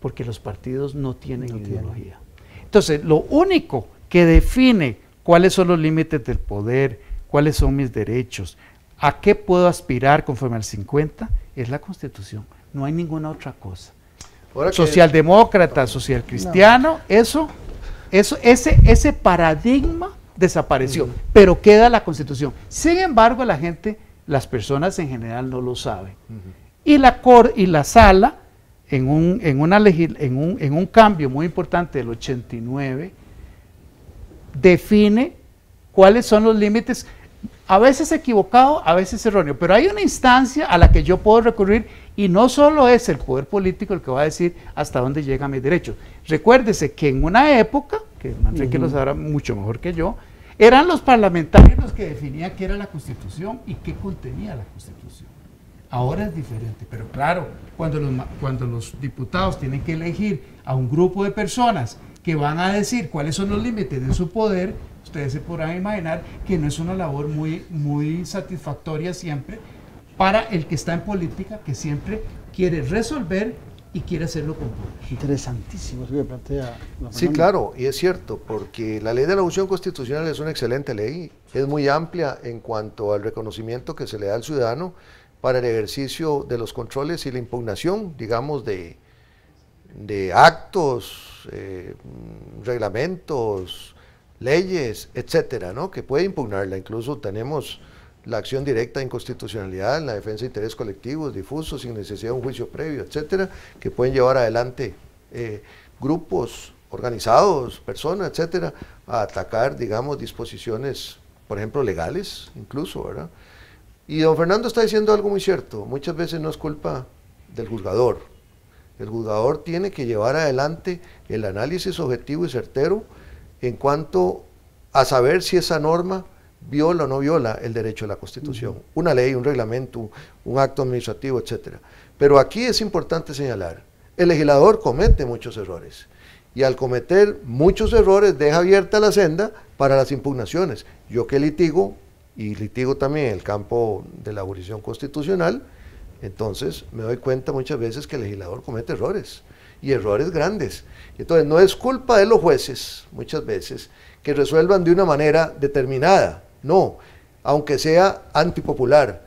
porque los partidos no tienen ideología. Entonces, lo único que define cuáles son los límites del poder, cuáles son mis derechos, a qué puedo aspirar conforme al 50, es la Constitución. No hay ninguna otra cosa. Socialdemócrata, socialcristiano, no. Ese paradigma desapareció, pero queda la Constitución. Sin embargo, las personas en general no lo saben. Y la sala, en un cambio muy importante del 89, define cuáles son los límites, a veces equivocado, a veces erróneo, pero hay una instancia a la que yo puedo recurrir, y no solo es el poder político el que va a decir hasta dónde llegan mis derechos. Recuérdese que en una época, que Manrique lo sabrá mucho mejor que yo, eran los parlamentarios los que definían qué era la Constitución y qué contenía la Constitución. Ahora es diferente, pero claro, cuando los diputados tienen que elegir a un grupo de personas que van a decir cuáles son los límites de su poder, ustedes se podrán imaginar que no es una labor muy satisfactoria siempre para el que está en política, que siempre quiere resolver y quiere hacerlo con poder. Interesantísimo eso que plantea. Sí, claro, y es cierto, porque la ley de la función constitucional es una excelente ley, es muy amplia en cuanto al reconocimiento que se le da al ciudadano para el ejercicio de los controles y la impugnación, digamos, de actos, reglamentos, leyes, etcétera, ¿no? Que puede impugnarla. Incluso tenemos la acción directa de inconstitucionalidad en la defensa de intereses colectivos, difusos, sin necesidad de un juicio previo, etcétera, que pueden llevar adelante grupos organizados, personas, etcétera, a atacar, digamos, disposiciones, por ejemplo, legales, incluso, ¿verdad? Y don Fernando está diciendo algo muy cierto, muchas veces no es culpa del juzgador. El juzgador tiene que llevar adelante el análisis objetivo y certero en cuanto a saber si esa norma viola o no viola el derecho de la Constitución, una ley, un reglamento, un acto administrativo, etcétera. Pero aquí es importante señalar, el legislador comete muchos errores, y al cometer muchos errores deja abierta la senda para las impugnaciones. Yo que litigo, y litigo también en el campo de la jurisdicción constitucional, entonces me doy cuenta muchas veces que el legislador comete errores, y errores grandes. Entonces no es culpa de los jueces, muchas veces, que resuelvan de una manera determinada, no, aunque sea antipopular.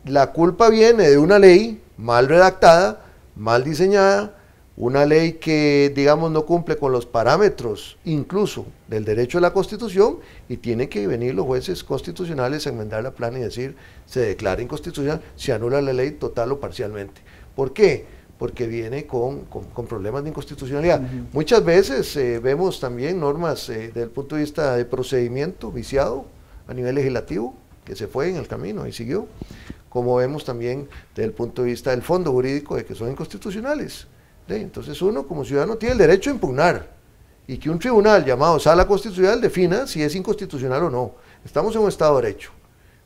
La culpa viene de una ley mal redactada, mal diseñada, una ley que, digamos, no cumple con los parámetros incluso del derecho de la Constitución, y tienen que venir los jueces constitucionales a enmendar la plana y decir, se declara inconstitucional, se anula la ley total o parcialmente. ¿Por qué? Porque viene con problemas de inconstitucionalidad. Muchas veces vemos también normas desde el punto de vista de procedimiento viciado a nivel legislativo, que se fue en el camino y siguió, como vemos también desde el punto de vista del fondo jurídico de que son inconstitucionales. Entonces uno como ciudadano tiene el derecho a impugnar y que un tribunal llamado Sala Constitucional defina si es inconstitucional o no. Estamos en un Estado de Derecho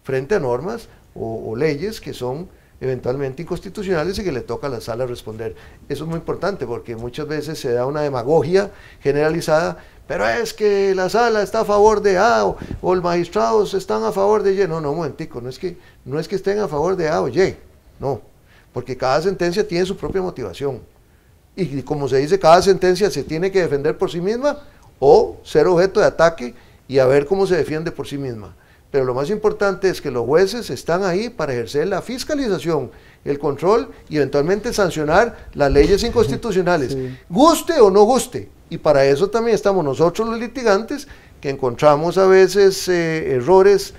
frente a normas o leyes que son eventualmente inconstitucionales y que le toca a la Sala responder. Eso es muy importante porque muchas veces se da una demagogia generalizada, pero es que la Sala está a favor de A o los magistrados están a favor de Y. No, un momentico, no es que estén a favor de A o Y, no, porque cada sentencia tiene su propia motivación. Y como se dice, cada sentencia se tiene que defender por sí misma o ser objeto de ataque y a ver cómo se defiende por sí misma. Pero lo más importante es que los jueces están ahí para ejercer la fiscalización, el control y eventualmente sancionar las leyes inconstitucionales, sí, guste o no guste. Y para eso también estamos nosotros los litigantes, que encontramos a veces errores,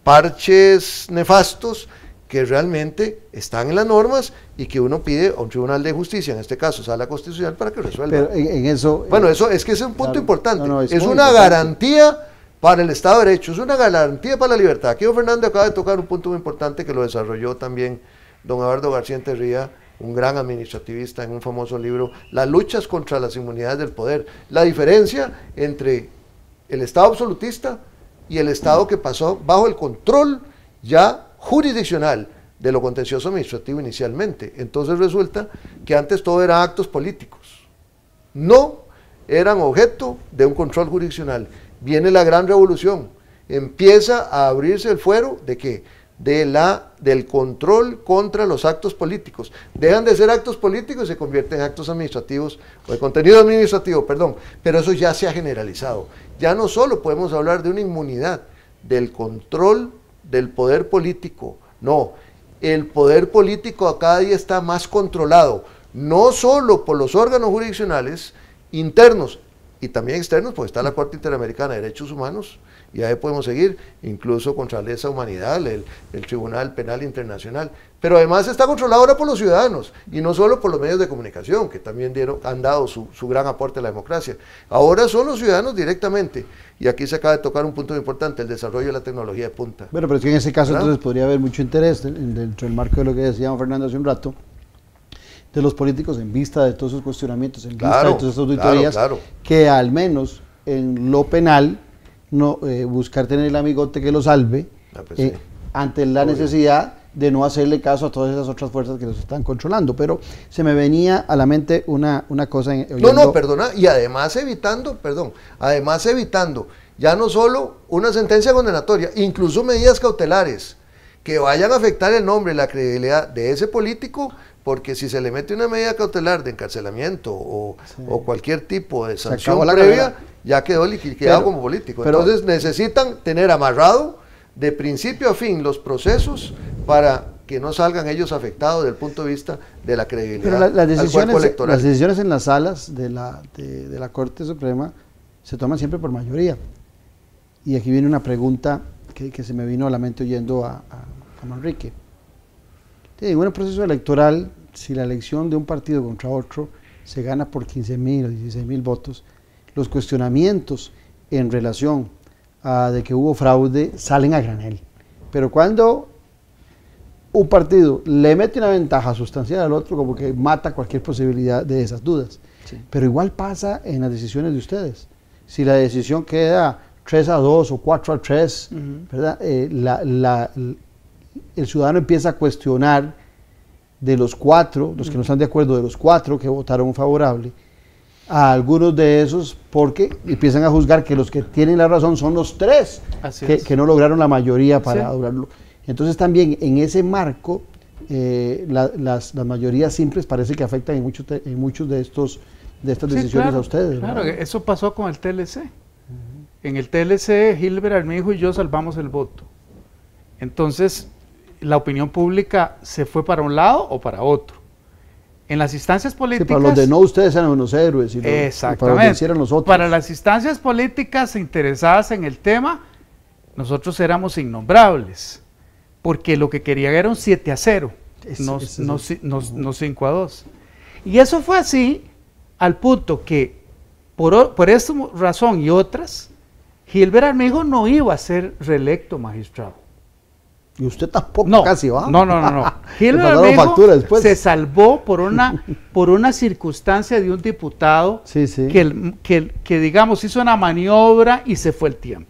parches nefastos, que realmente están en las normas y que uno pide a un tribunal de justicia, en este caso Sala Constitucional, para que resuelva. Pero en eso... Bueno, eso es que ese es un punto claro, importante. Es una importante. Garantía para el Estado de Derecho, es una garantía para la libertad. Aquí don Fernando acaba de tocar un punto muy importante que lo desarrolló también don Eduardo García Enterría, un gran administrativista, en un famoso libro, Las luchas contra las inmunidades del poder. La diferencia entre el Estado absolutista y el Estado que pasó bajo el control ya jurisdiccional de lo contencioso administrativo inicialmente. Entonces resulta que antes todo eran actos políticos, no eran objeto de un control jurisdiccional. Viene la gran revolución, empieza a abrirse el fuero ¿de qué? Del control contra los actos políticos. Dejan de ser actos políticos y se convierten en actos administrativos, o de contenido administrativo, perdón, pero eso ya se ha generalizado. Ya no solo podemos hablar de una inmunidad del control del poder político, no, el poder político a cada día está más controlado, no solo por los órganos jurisdiccionales internos y también externos, porque está la Corte Interamericana de Derechos Humanos, y ahí podemos seguir, incluso contra la lesa humanidad, el Tribunal Penal Internacional, pero además está controlado ahora por los ciudadanos, y no solo por los medios de comunicación, que también han dado su gran aporte a la democracia. Ahora son los ciudadanos directamente, y aquí se acaba de tocar un punto muy importante, el desarrollo de la tecnología de punta. Bueno, pero es que en ese caso entonces podría haber mucho interés dentro del marco de lo que decía don Fernando hace un rato, de los políticos en vista de todos esos cuestionamientos, en vista de todas esas auditorías, que al menos en lo penal, no buscar tener el amigote que lo salve, sí, ante la necesidad de no hacerle caso a todas esas otras fuerzas que los están controlando. Pero se me venía a la mente una cosa... perdona, y además evitando ya no solo una sentencia condenatoria, incluso medidas cautelares que vayan a afectar el nombre y la credibilidad de ese político, porque si se le mete una medida cautelar de encarcelamiento o cualquier tipo de sanción previa, ya quedó liquidado como político. Entonces necesitan tener amarrado de principio a fin los procesos para que no salgan ellos afectados desde el punto de vista de la credibilidad. Pero las decisiones en las salas de la Corte Suprema se toman siempre por mayoría. Y aquí viene una pregunta que se me vino a la mente oyendo a Manrique. En un proceso electoral, si la elección de un partido contra otro se gana por 15.000 o 16.000 votos, los cuestionamientos en relación a de que hubo fraude salen a granel. Pero cuando un partido le mete una ventaja sustancial al otro, como que mata cualquier posibilidad de esas dudas. Sí. Pero igual pasa en las decisiones de ustedes. Si la decisión queda 3-2 o 4-3, ¿verdad? El ciudadano empieza a cuestionar de los 4, los que no están de acuerdo, de los 4 que votaron favorable, a algunos de esos, porque empiezan a juzgar que los que tienen la razón son los 3 que no lograron la mayoría para lograrlo. Entonces también en ese marco las mayorías simples parece que afectan en muchos de estas decisiones a ustedes. Claro, eso pasó con el TLC. En el TLC, Gilbert Armijo y yo salvamos el voto. Entonces, la opinión pública se fue para un lado o para otro. En las instancias políticas... Sí, para los de no ustedes eran unos héroes. Y exactamente. para los que hicieron los otros. Para las instancias políticas interesadas en el tema, nosotros éramos innombrables, porque lo que querían era un 7-0, no 5-2. Y eso fue así al punto que, por esta razón y otras, Gilbert Armijo no iba a ser reelecto magistrado. Y usted tampoco casi va. No. Gilbert Armijo se salvó por una circunstancia de un diputado que digamos hizo una maniobra y se fue el tiempo.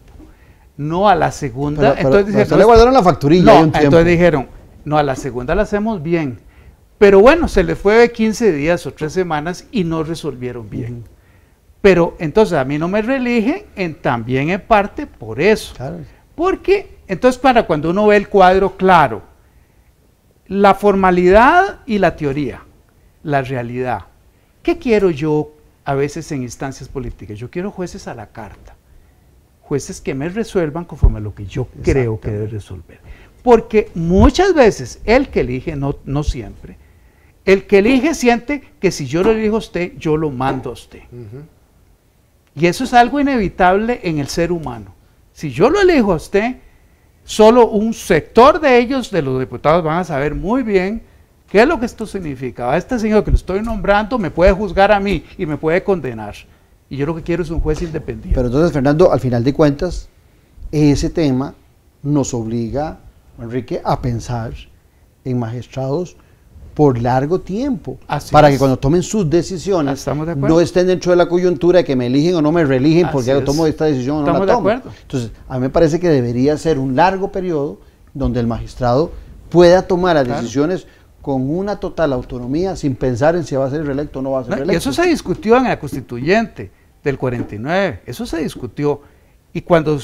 No a la segunda. Entonces dijeron, le guardaron la facturilla. Entonces dijeron, no, a la segunda la hacemos bien. Pero bueno, se le fue de 15 días o 3 semanas y no resolvieron bien. Pero entonces a mí no me reeligen también en parte por eso. Claro. Porque entonces cuando uno ve el cuadro claro, la formalidad y la teoría, la realidad. ¿Qué quiero yo a veces en instancias políticas? Yo quiero jueces a la carta. Jueces que me resuelvan conforme a lo que yo creo que debe resolver. Porque muchas veces el que elige, no siempre, el que elige siente que si yo lo elijo a usted, yo lo mando a usted. Y eso es algo inevitable en el ser humano. Si yo lo elijo a usted, solo un sector de ellos, de los diputados, van a saber muy bien qué es lo que esto significa. A este señor que lo estoy nombrando me puede juzgar a mí y me puede condenar. Y yo lo que quiero es un juez independiente. Pero entonces, Fernando, al final de cuentas, ese tema nos obliga, Enrique, a pensar en magistrados por largo tiempo, para que cuando tomen sus decisiones no estén dentro de la coyuntura de que me eligen o no me reeligen porque yo tomo esta decisión o no la tomo. Entonces, a mí me parece que debería ser un largo periodo donde el magistrado pueda tomar las decisiones con una total autonomía, sin pensar en si va a ser reelecto o no va a ser reelecto. Y eso se discutió en la Constituyente del 49, eso se discutió. Y cuando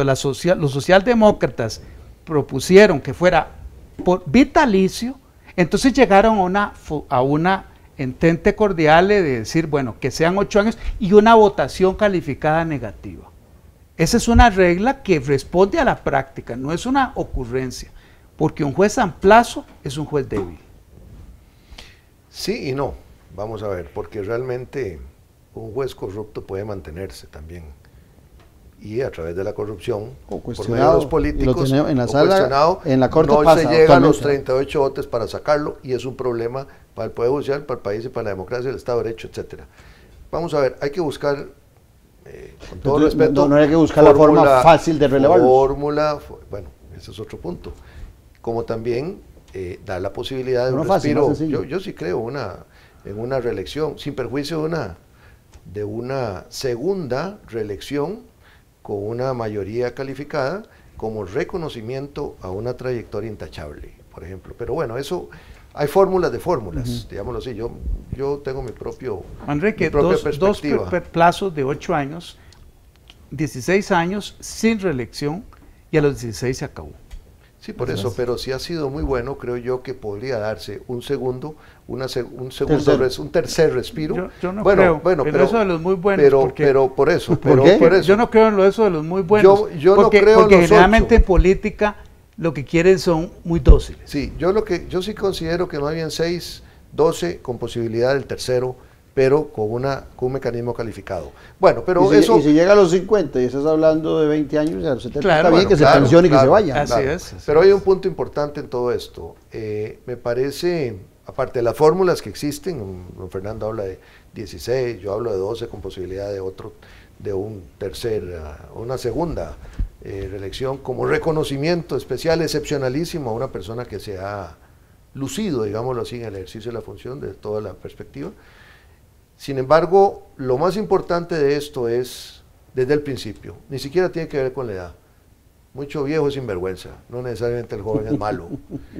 los socialdemócratas propusieron que fuera por vitalicio, entonces llegaron a una entente cordial de decir, bueno, que sean 8 años y una votación calificada negativa. Esa es una regla que responde a la práctica, no es una ocurrencia, porque un juez a plazo es un juez débil. Sí y no, vamos a ver, porque realmente un juez corrupto puede mantenerse también. Y a través de la corrupción, por medio de los políticos, en la sala, en la corte no se llega a los 38 votos para sacarlo, y es un problema para el Poder Judicial, para el país y para la democracia, el Estado de Derecho, etcétera. Vamos a ver, hay que buscar, con todo respeto, no hay que buscar la forma fácil de relevarlo. Bueno, ese es otro punto. Como también dar la posibilidad de un respiro. Yo sí creo en una reelección, sin perjuicio de una segunda reelección con una mayoría calificada como reconocimiento a una trayectoria intachable, por ejemplo. Pero bueno, eso, hay fórmulas de fórmulas, digámoslo así. Yo tengo mi propia perspectiva. Dos plazos de 8 años, 16 años sin reelección, y a los 16 se acabó. Sí, por eso, pero sí ha sido muy bueno, creo yo, que podría darse un tercer respiro. Yo no creo, pero eso de los muy buenos. Pero por eso. Yo no creo en eso de los muy buenos. Yo no creo porque generalmente en política lo que quieren son muy dóciles. Sí, yo sí considero que más bien 6, 12 con posibilidad del tercero, pero con un mecanismo calificado. Bueno, pero y si llega a los 50 y estás hablando de 20 años, a los 70, está bien que se pensione y que se vaya. Así es. Pero hay un punto importante en todo esto. Me parece, aparte de las fórmulas que existen, don Fernando habla de 16, yo hablo de 12 con posibilidad de una segunda reelección como reconocimiento especial, excepcionalísimo a una persona que se ha lucido, digámoslo así, en el ejercicio de la función de toda la perspectiva. Sin embargo, lo más importante de esto es, desde el principio, ni siquiera tiene que ver con la edad. Mucho viejo es sinvergüenza, no necesariamente el joven es malo.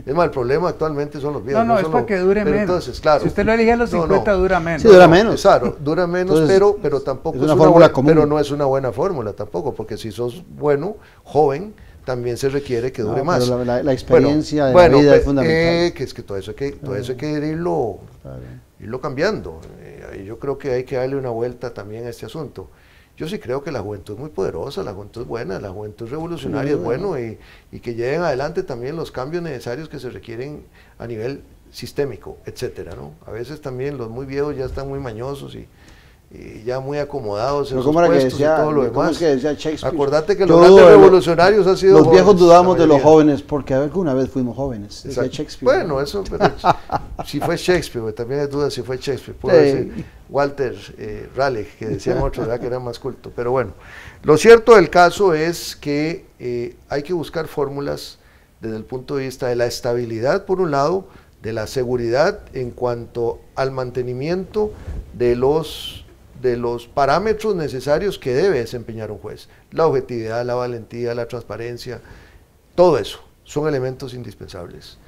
Es más, el problema actualmente son los viejos. No, es para que dure menos. Entonces, claro, si usted lo elige a los 50, dura menos. Sí, dura menos. Claro, dura menos, entonces, pero tampoco es una fórmula común. Pero no es una buena fórmula tampoco, porque si sos joven, también se requiere que dure más. Pero la experiencia de la vida es fundamental. Que todo eso hay que irlo cambiando. Yo creo que hay que darle una vuelta también a este asunto. Yo sí creo que la juventud es muy poderosa, la juventud es buena, la juventud revolucionaria es bueno, y que lleguen adelante también los cambios necesarios que se requieren a nivel sistémico, etcétera, ¿no? A veces también los muy viejos ya están muy mañosos y ya muy acomodados en sus puestos y todo lo demás. ¿Cómo es que decía Shakespeare? Acordate que los grandes revolucionarios han sido los viejos jóvenes, dudamos de los jóvenes porque alguna vez fuimos jóvenes. Decía Shakespeare. Bueno, eso, pero si fue Shakespeare, también hay dudas si fue Shakespeare. Puede ser Walter Raleigh, que decían otros, ¿verdad? Que era más culto. Pero bueno, lo cierto del caso es que hay que buscar fórmulas desde el punto de vista de la estabilidad, por un lado, de la seguridad en cuanto al mantenimiento de los parámetros necesarios que debe desempeñar un juez. La objetividad, la valentía, la transparencia, todo eso son elementos indispensables.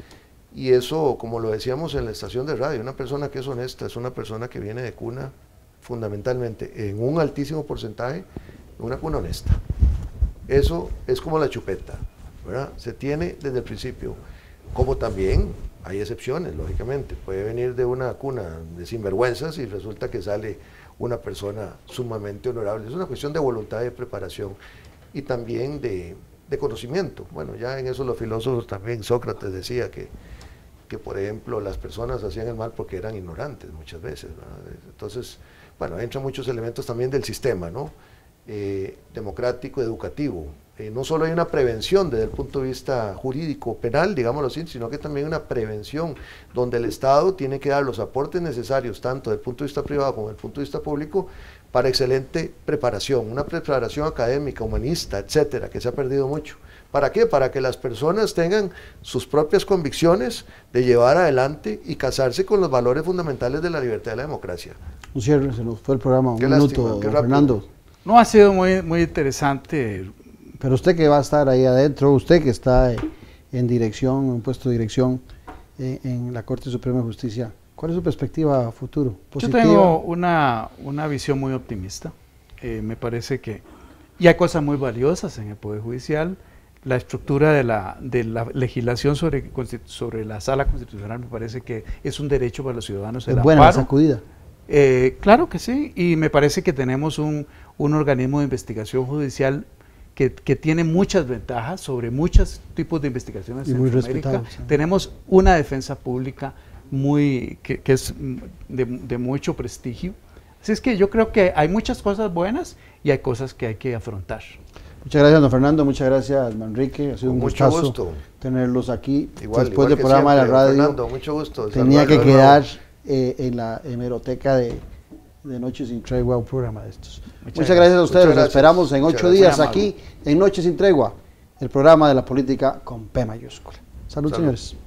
Y eso, como lo decíamos en la estación de radio, una persona que es honesta es una persona que viene de cuna, fundamentalmente, en un altísimo porcentaje, una cuna honesta. Eso es como la chupeta, ¿verdad? Se tiene desde el principio, como también hay excepciones, lógicamente. Puede venir de una cuna de sinvergüenzas y resulta que sale una persona sumamente honorable. Es una cuestión de voluntad, de preparación y también de conocimiento. Bueno, ya en eso los filósofos también, Sócrates decía que por ejemplo las personas hacían el mal porque eran ignorantes muchas veces, ¿verdad? Entonces, bueno, entran muchos elementos también del sistema, ¿no? Democrático, educativo. No solo hay una prevención desde el punto de vista jurídico, penal, digámoslo así, sino que también una prevención donde el Estado tiene que dar los aportes necesarios, tanto desde el punto de vista privado como desde el punto de vista público, para excelente preparación, una preparación académica, humanista, etcétera, que se ha perdido mucho. ¿Para qué? Para que las personas tengan sus propias convicciones de llevar adelante y casarse con los valores fundamentales de la libertad y la democracia. Un cierre, se nos fue el programa, un minuto, Fernando. No, ha sido muy interesante. Pero usted que va a estar ahí adentro, usted que está en dirección, en un puesto de dirección en la Corte Suprema de Justicia, ¿cuál es su perspectiva a futuro? ¿Positiva? Yo tengo una visión muy optimista. Me parece que y hay cosas muy valiosas en el Poder Judicial. La estructura de la legislación sobre la Sala Constitucional me parece que es un derecho para los ciudadanos. ¿Es buena la sacudida? Claro que sí, y me parece que tenemos un organismo de investigación judicial que tiene muchas ventajas sobre muchos tipos de investigaciones en Centroamérica. Tenemos una defensa pública que es de mucho prestigio. Así es que yo creo que hay muchas cosas buenas y hay cosas que hay que afrontar. Muchas gracias, don Fernando, muchas gracias, Manrique, ha sido un gustazo tenerlos aquí. Después del programa de la radio, Fernando, mucho gusto. Tenía que quedar en la hemeroteca de Noche Sin Tregua, un programa de estos. Muchas gracias a ustedes, los esperamos en 8 días aquí en Noche Sin Tregua, el programa de la política con P mayúscula. Salud, señores.